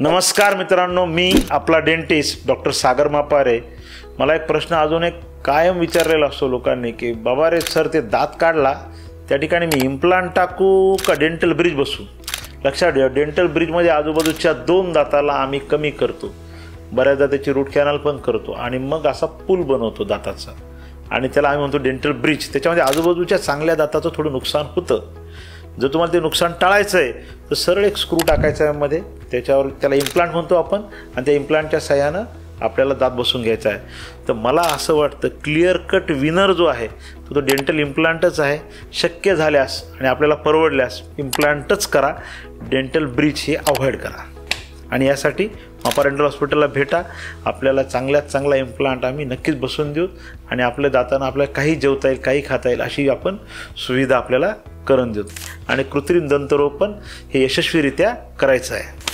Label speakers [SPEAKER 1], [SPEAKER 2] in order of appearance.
[SPEAKER 1] नमस्कार मित्रांनो, मी आपला डेंटिस्ट डॉक्टर सागर मापारे। मला एक प्रश्न अजून एक कायम विचारलेला असतो लोकांनी की बाबा रे सर, ते दात काढला त्या ठिकाणी मी इम्प्लांट टाकू का डेंटल ब्रिज बसू? लक्षात ठेवा, डेंटल ब्रिजमध्ये आजूबाजूच्या 2 दाताला आम्ही कमी करतो, बऱ्याचदा त्याची रूट कॅनल पण करतो आणि मग असा पूल बनवतो दाताचा आणि त्याला आम्ही म्हणतो डेंटल ब्रिज। त्याच्यामध्ये आजूबाजूच्या चांगल्या दाताचं थोडं नुकसान होतं। जर तुम्हाला ते नुकसान टाळायचं आहे तर सरळ एक स्क्रू टाकायचा आहे मध्ये, त्याच्यावर त्याला इम्प्लांट म्हणतो आपण, आणि त्या इम्प्लांटच्या साहाय्यानं आपल्याला दात बसवून घ्यायचा आहे। तर मला असं वाटतं क्लिअर कट विनर जो आहे तो डेंटल इम्प्लांटच आहे। शक्य झाल्यास आणि आपल्याला परवडल्यास इम्प्लांटच करा, डेंटल ब्रिज हे अवॉइड करा। आणि यासाठी मापा डेंटल हॉस्पिटलला भेटा, आपल्याला चांगल्यात चांगला इम्प्लांट आम्ही नक्कीच बसवून देऊ आणि आपल्या दातांना आपल्याला काही जेवता येईल, काही खाता येईल अशी आपण सुविधा आपल्याला करून देऊ आणि कृत्रिम दंतरोपण हे यशस्वीरित्या करायचं आहे।